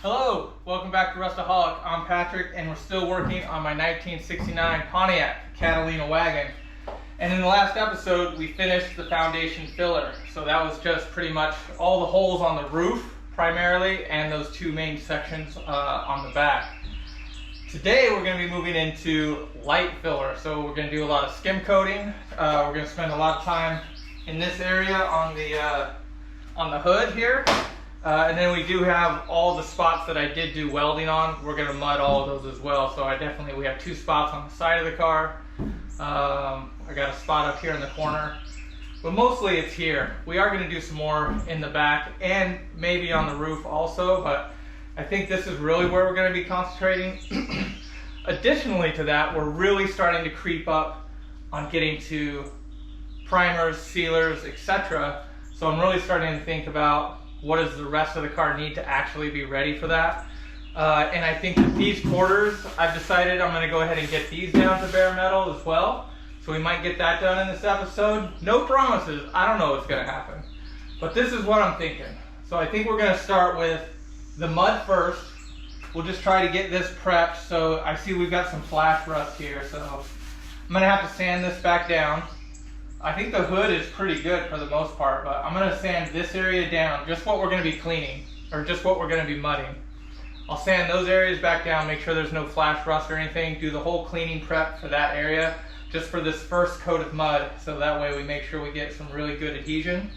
Hello, welcome back to Rustaholic. I'm Patrick and we're still working on my 1969 Pontiac Catalina Wagon. And in the last episode, we finished the foundation filler. So that was just pretty much all the holes on the roof primarily and those two main sections on the back. Today we're going to be moving into light filler. So we're going to do a lot of skim coating. We're going to spend a lot of time in this area on the hood here. And then we do have all the spots that I did do welding on. We're going to mud all of those as well. So we have two spots on the side of the car. I got a spot up here in the corner. But mostly it's here. We are going to do some more in the back and maybe on the roof also. But I think this is really where we're going to be concentrating. Additionally to that, we're really starting to creep up on getting to primers, sealers, etc. So I'm really starting to think about what does the rest of the car need to actually be ready for that. And I think that these quarters, I've decided I'm going to go ahead and get these down to bare metal as well. So we might get that done in this episode. No promises. I don't know what's going to happen. But this is what I'm thinking. So I think we're going to start with the mud first. We'll just try to get this prepped. So I see we've got some flash rust here. So I'm going to have to sand this back down. I think the hood is pretty good for the most part, but I'm going to sand this area down, just what we're going to be cleaning, or just what we're going to be mudding. I'll sand those areas back down, make sure there's no flash rust or anything, do the whole cleaning prep for that area, just for this first coat of mud, so that way we make sure we get some really good adhesion.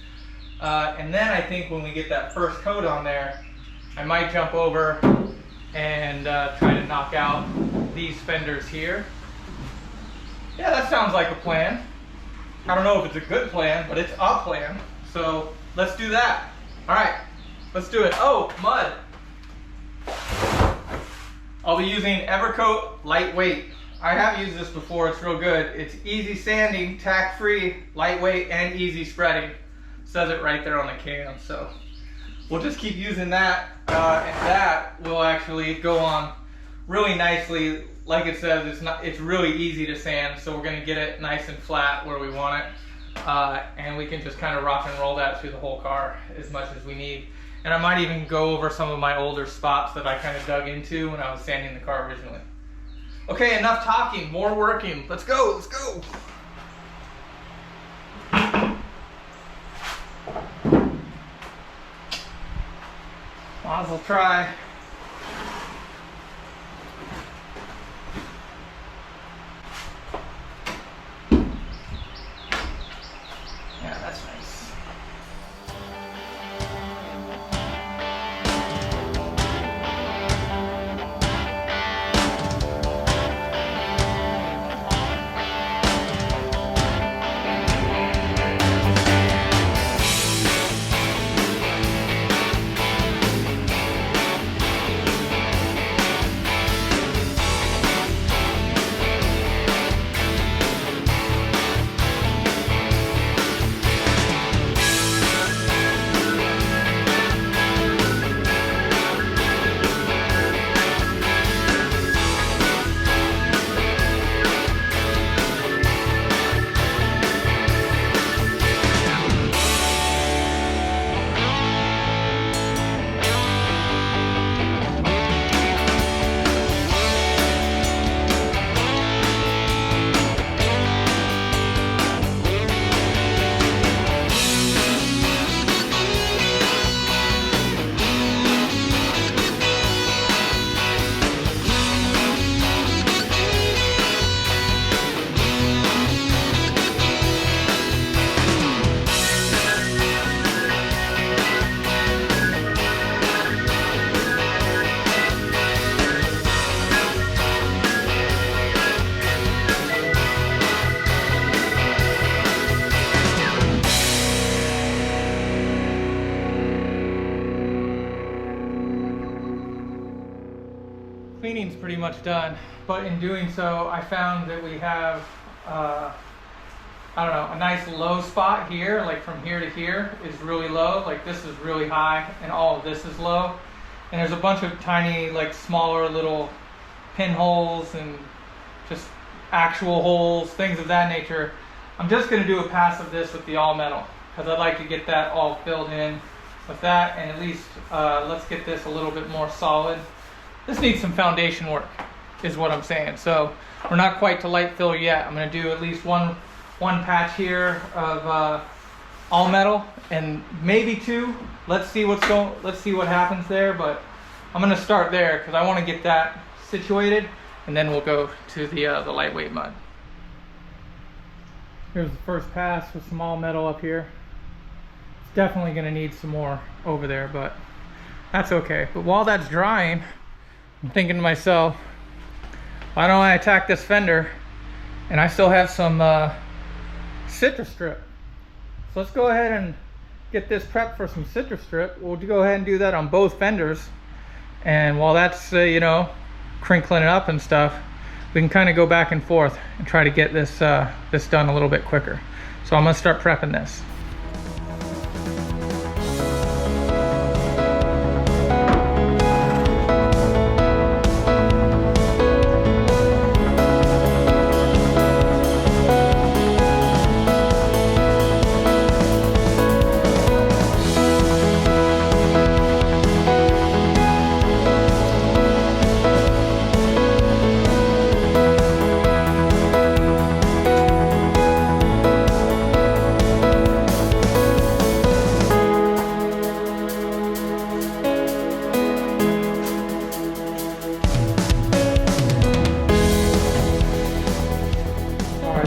And then I think when we get that first coat on there, I might jump over and try to knock out these fenders here. Yeah, that sounds like a plan. I don't know if it's a good plan, but it's a plan. So let's do that. All right, let's do it. Oh, mud. I'll be using Evercoat Lightweight. I have used this before, it's real good. It's easy sanding, tack-free, lightweight, and easy spreading. It says it right there on the can, so we'll just keep using that, and that will actually go on really nicely. Like it says, it's really easy to sand, so we're going to get it nice and flat where we want it, and we can just kind of rock and roll that through the whole car as much as we need. And I might even go over some of my older spots that I kind of dug into when I was sanding the car originally. Okay, enough talking, more working. Let's go, let's go. Might as well try. Cleaning's pretty much done, but in doing so, I found that we have, I don't know, a nice low spot here, like from here to here is really low, like this is really high, and all of this is low. And there's a bunch of tiny, like smaller little pinholes and just actual holes, things of that nature. I'm just going to do a pass of this with the all metal, because I'd like to get that all filled in with that, and at least let's get this a little bit more solid. This needs some foundation work, is what I'm saying. So we're not quite to light fill yet. I'm going to do at least one patch here of all metal, and maybe two. Let's see what happens there. But I'm going to start there because I want to get that situated, and then we'll go to the lightweight mud. Here's the first pass with some all metal up here. It's definitely going to need some more over there, but that's okay. But while that's drying, I'm thinking to myself, why don't I attack this fender? And I still have some citrus strip. So let's go ahead and get this prepped for some citrus strip. We'll go ahead and do that on both fenders. And while that's, you know, crinkling it up and stuff, we can kind of go back and forth and try to get this this done a little bit quicker. So I'm gonna start prepping this.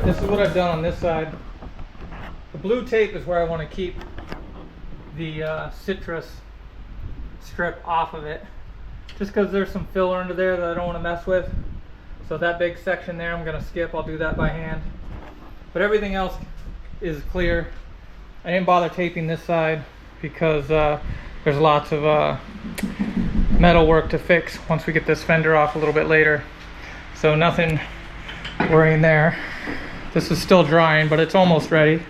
This is what I've done on this side. The blue tape is where I want to keep the citrus strip off of it, just because there's some filler under there that I don't want to mess with. So that big section there I'm going to skip. I'll do that by hand. But everything else is clear. I didn't bother taping this side because there's lots of metal work to fix once we get this fender off a little bit later. So nothing worrying there. This is still drying, but it's almost ready.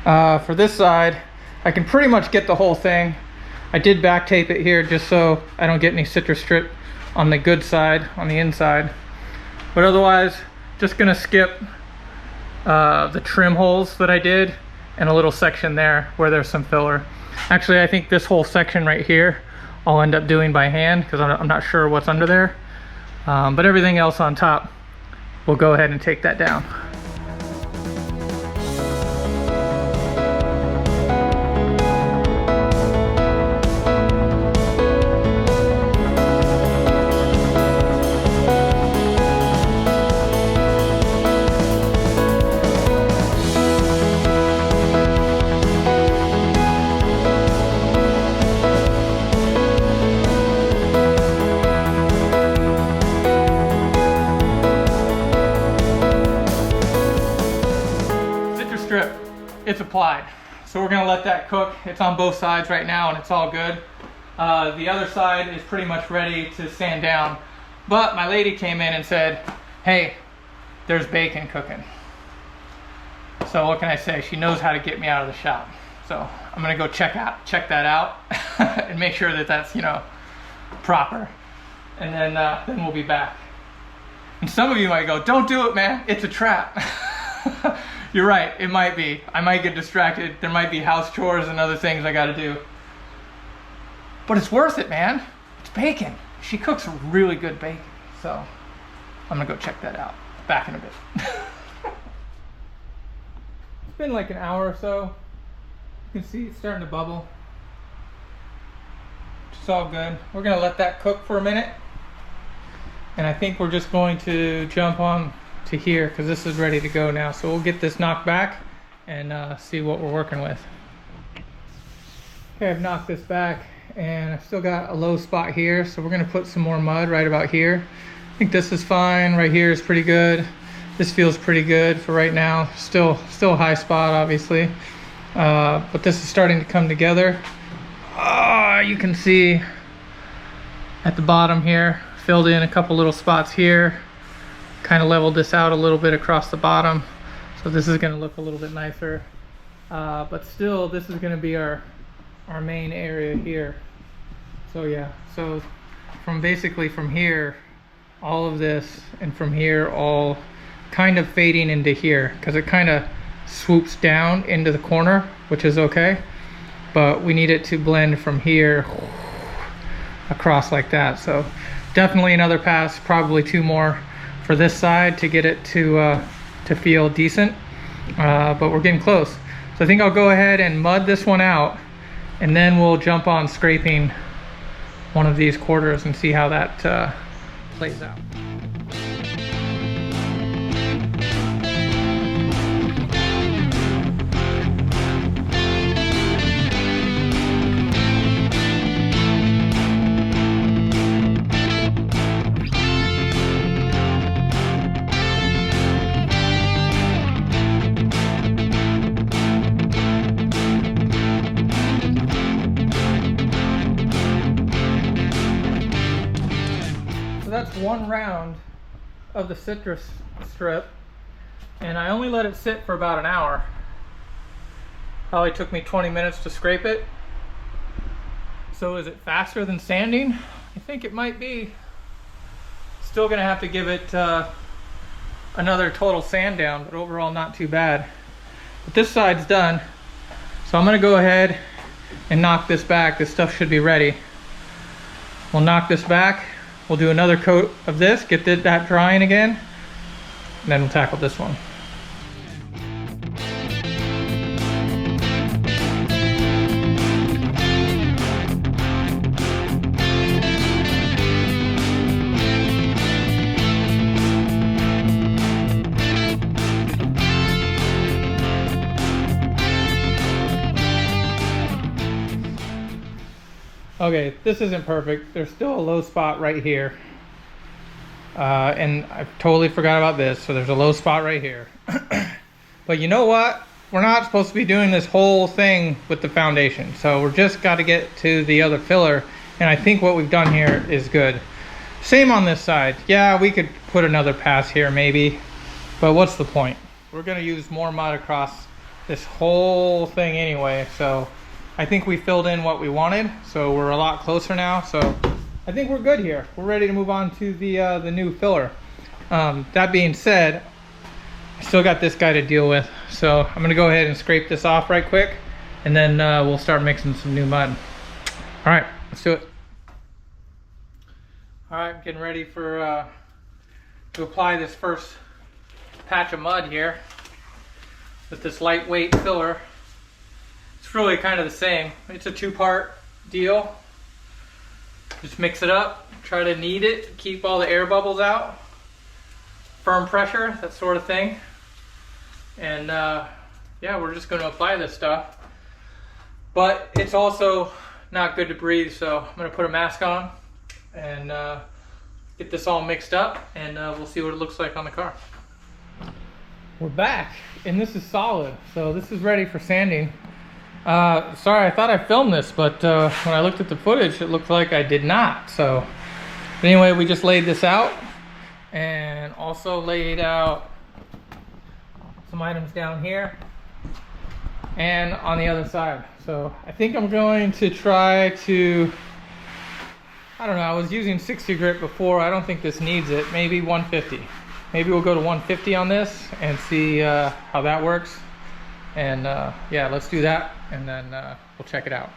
For this side, I can pretty much get the whole thing. I did back tape it here just so I don't get any citrus strip on the good side, on the inside. But otherwise, just gonna skip the trim holes that I did and a little section there where there's some filler. Actually, I think this whole section right here I'll end up doing by hand because I'm not sure what's under there. But everything else on top, we'll go ahead and take that down. It's applied, so we're gonna let that cook. It's on both sides right now and it's all good. The other side is pretty much ready to sand down, but my lady came in and said, hey, there's bacon cooking. So what can I say? She knows how to get me out of the shop. So I'm gonna go check that out and make sure that that's, you know, proper, and then we'll be back. And some of you might go, don't do it, man, it's a trap. You're right, it might be. I might get distracted. There might be house chores and other things I gotta do. But it's worth it, man. It's bacon. She cooks really good bacon. So I'm gonna go check that out. Back in a bit. It's been like an hour or so. You can see it's starting to bubble. It's all good. We're gonna let that cook for a minute. And I think we're just going to jump on to here because this is ready to go now. So we'll get this knocked back and see what we're working with. Okay, I've knocked this back and I've still got a low spot here, so we're going to put some more mud right about here. I think this is fine. Right here is pretty good. This feels pretty good for right now. Still a high spot, obviously, but this is starting to come together. You can see at the bottom here, filled in a couple little spots here. Kind of leveled this out a little bit across the bottom, so this is going to look a little bit nicer, but still this is going to be our main area here. So yeah, so basically from here, all of this, and from here all kind of fading into here because it kind of swoops down into the corner, which is okay. but we need it to blend from here across like that. So definitely another pass, probably 2 more for this side to get it to feel decent, but we're getting close. So I think I'll go ahead and mud this one out, and then we'll jump on scraping one of these quarters and see how that plays out. That's 1 round of the citrus strip, and I only let it sit for about an hour. Probably took me 20 minutes to scrape it. So is it faster than sanding? I think it might be. Still gonna have to give it another total sand down, but overall not too bad. But this side's done, so I'm gonna go ahead and knock this back. This stuff should be ready. We'll knock this back. We'll do another coat of this, get that drying again, and then we'll tackle this one. Okay, this isn't perfect. There's still a low spot right here. And I totally forgot about this, so there's a low spot right here. But you know what? We're not supposed to be doing this whole thing with the foundation. So we're just got to get to the other filler, and I think what we've done here is good. Same on this side. Yeah, we could put another pass here maybe, but what's the point? We're gonna use more mud across this whole thing anyway, so I think we filled in what we wanted, so we're a lot closer now. So I think we're good here. We're ready to move on to the new filler. That being said, I still got this guy to deal with, so I'm gonna go ahead and scrape this off right quick, and then we'll start mixing some new mud. All right, let's do it. All right, getting ready for to apply this first patch of mud here with this lightweight filler. It's really kind of the same. It's a 2-part deal. Just mix it up, try to knead it, keep all the air bubbles out, firm pressure, that sort of thing. And yeah, we're just going to apply this stuff. But it's also not good to breathe, so I'm going to put a mask on and get this all mixed up, and we'll see what it looks like on the car. We're back, and this is solid, so this is ready for sanding. Sorry, I thought I filmed this, but when I looked at the footage, it looked like I did not. So anyway, we just laid this out, and also laid out some items down here and on the other side. So I think I'm going to try to, I don't know, I was using 60 grit before. I don't think this needs it. Maybe 150. Maybe we'll go to 150 on this and see how that works. And yeah, let's do that, and then we'll check it out.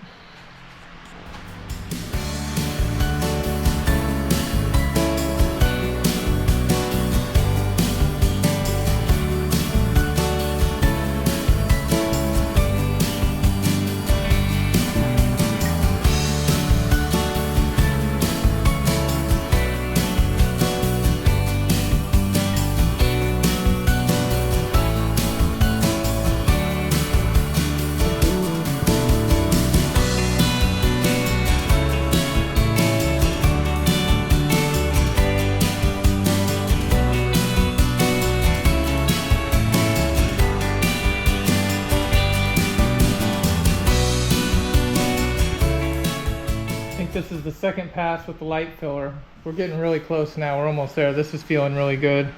This is the second pass with the light filler. We're getting really close now. We're almost there. This is feeling really good.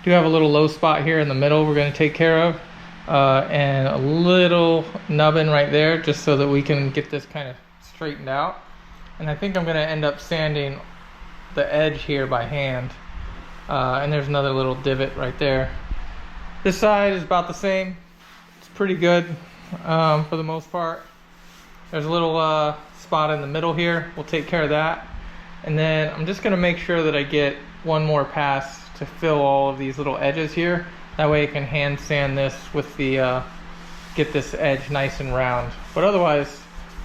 Do have a little low spot here in the middle we're going to take care of, and a little nubbin right there, just so that we can get this kind of straightened out. And I think I'm going to end up sanding the edge here by hand, and there's another little divot right there. This side is about the same. It's pretty good for the most part. There's a little spot in the middle here. We'll take care of that. And then I'm just gonna make sure that I get one more pass to fill all of these little edges here. That way I can hand sand this with the, get this edge nice and round. But otherwise,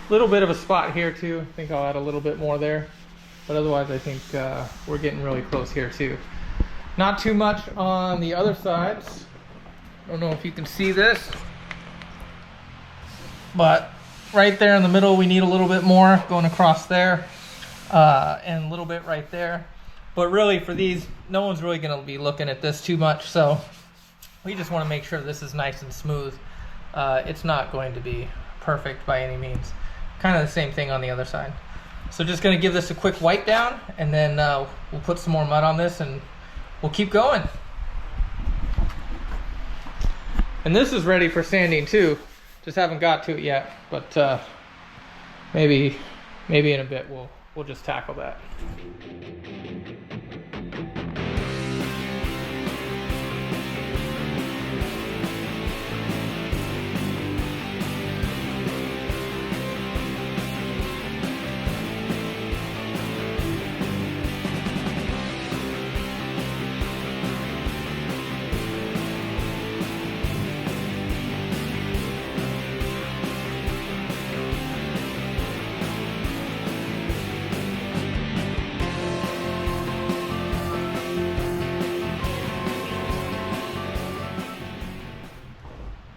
a little bit of a spot here too. I think I'll add a little bit more there. But otherwise I think we're getting really close here too. Not too much on the other sides. I don't know if you can see this, but right there in the middle we need a little bit more going across there, and a little bit right there. But really for these, no one's really going to be looking at this too much, so we just want to make sure this is nice and smooth. It's not going to be perfect by any means. Kind of the same thing on the other side. So just going to give this a quick wipe down, and then we'll put some more mud on this and we'll keep going. And this is ready for sanding too. Just haven't got to it yet, but maybe in a bit we'll just tackle that.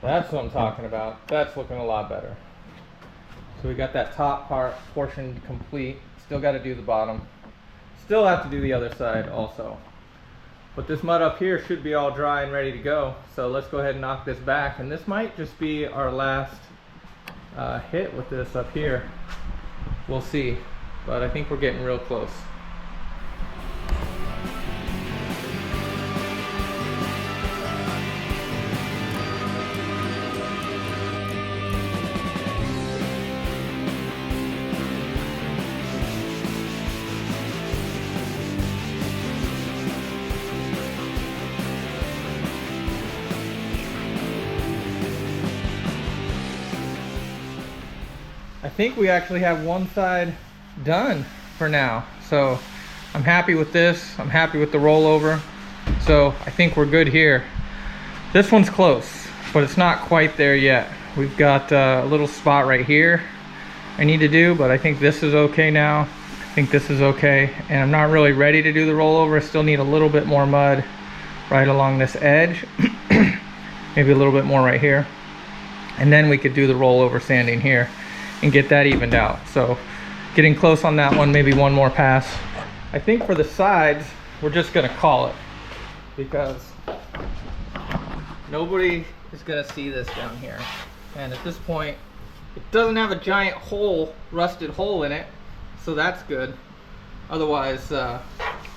That's what I'm talking about. That's looking a lot better. So we got that top portion complete. Still got to do the bottom. Still have to do the other side also. But this mud up here should be all dry and ready to go. So let's go ahead and knock this back. And this might just be our last hit with this up here. We'll see. But I think we're getting real close. I think we actually have one side done for now. So I'm happy with this. I'm happy with the rollover. So I think we're good here. This one's close, but it's not quite there yet. We've got a little spot right here I need to do, but I think this is okay now. I think this is okay. And I'm not really ready to do the rollover. I still need a little bit more mud right along this edge. Maybe a little bit more right here. And then we could do the rollover sanding here and get that evened out. So getting close on that one, maybe one more pass. I think for the sides, we're just gonna call it because nobody is gonna see this down here. And at this point, it doesn't have a giant hole, rusted hole in it, so that's good. Otherwise,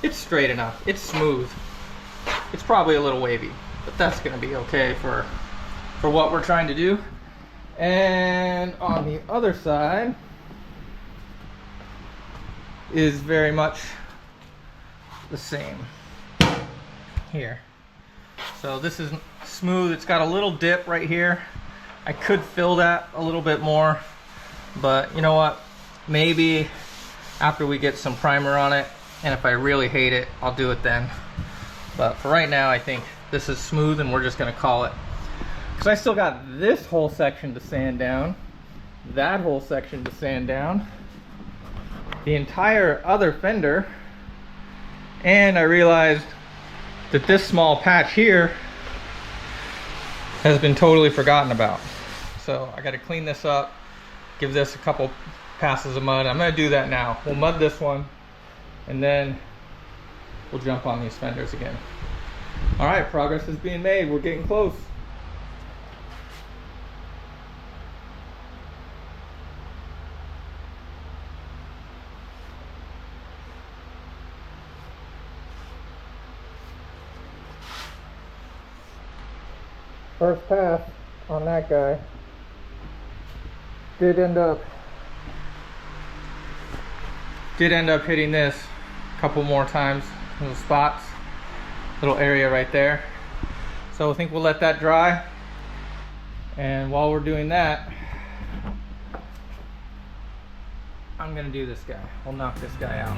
it's straight enough, it's smooth. It's probably a little wavy, but that's gonna be okay for what we're trying to do. And on the other side is very much the same here. So this is smooth. It's got a little dip right here. I could fill that a little bit more, but you know what? Maybe after we get some primer on it, and if I really hate it, I'll do it then. But for right now, I think this is smooth and we're just gonna call it. Because I still got this whole section to sand down, that whole section to sand down, the entire other fender, and I realized that this small patch here has been totally forgotten about. So I got to clean this up, give this a couple passes of mud. I'm going to do that now. We'll mud this one, and then we'll jump on these fenders again. All right, progress is being made. We're getting close. First pass on that guy did end up hitting this a couple more times, little spots, little area right there. So I think we'll let that dry, and while we're doing that, I'm gonna do this guy. We'll knock this guy out.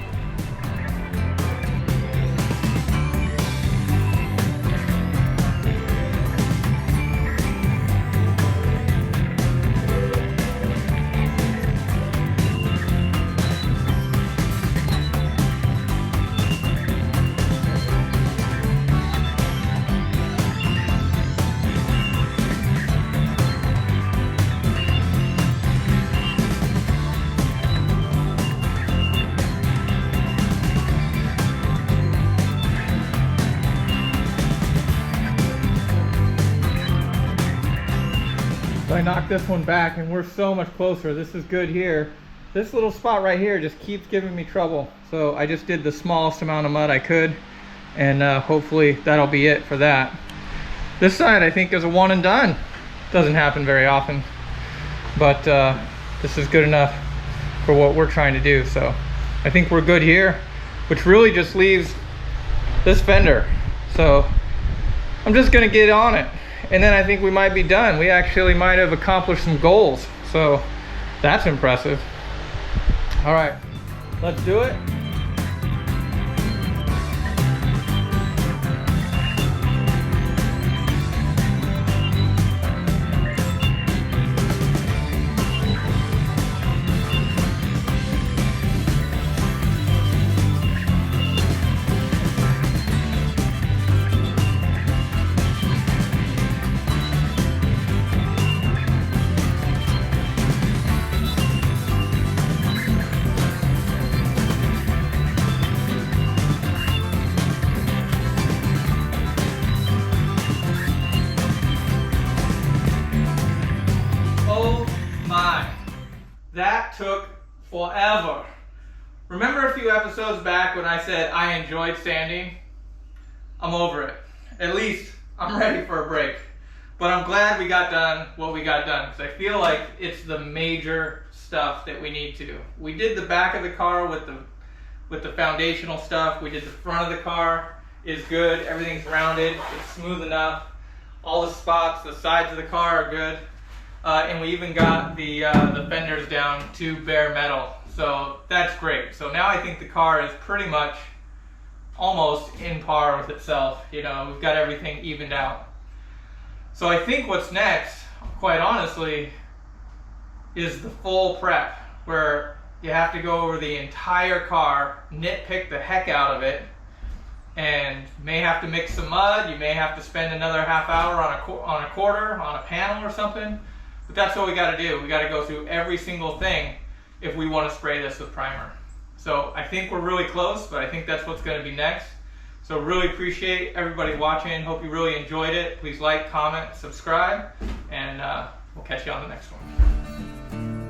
I knocked this one back and we're so much closer. This is good here. This little spot right here just keeps giving me trouble. So I just did the smallest amount of mud I could, and hopefully that'll be it for that. This side I think is a one and done. Doesn't happen very often, but this is good enough for what we're trying to do. So I think we're good here, which really just leaves this fender. So I'm just gonna get on it, and then I think we might be done. We actually might have accomplished some goals, so that's impressive. All right, let's do it. That took forever. Remember a few episodes back when I said I enjoyed sanding? I'm over it. At least I'm ready for a break. But I'm glad we got done what we got done, because I feel like it's the major stuff that we need to. We did the back of the car with the foundational stuff. We did the front of the car is good. Everything's rounded. It's smooth enough. All the spots, the sides of the car are good. And we even got the fenders down to bare metal. So that's great. So now I think the car is pretty much almost in par with itself. You know, we've got everything evened out. So I think what's next, quite honestly, is the full prep, where you have to go over the entire car, nitpick the heck out of it, and may have to mix some mud. You may have to spend another half hour on a quarter, on a panel or something. But that's what we got to do. We got to go through every single thing if we want to spray this with primer. So I think we're really close, but I think that's what's going to be next. So really appreciate everybody watching. Hope you really enjoyed it. Please like, comment, subscribe, and we'll catch you on the next one.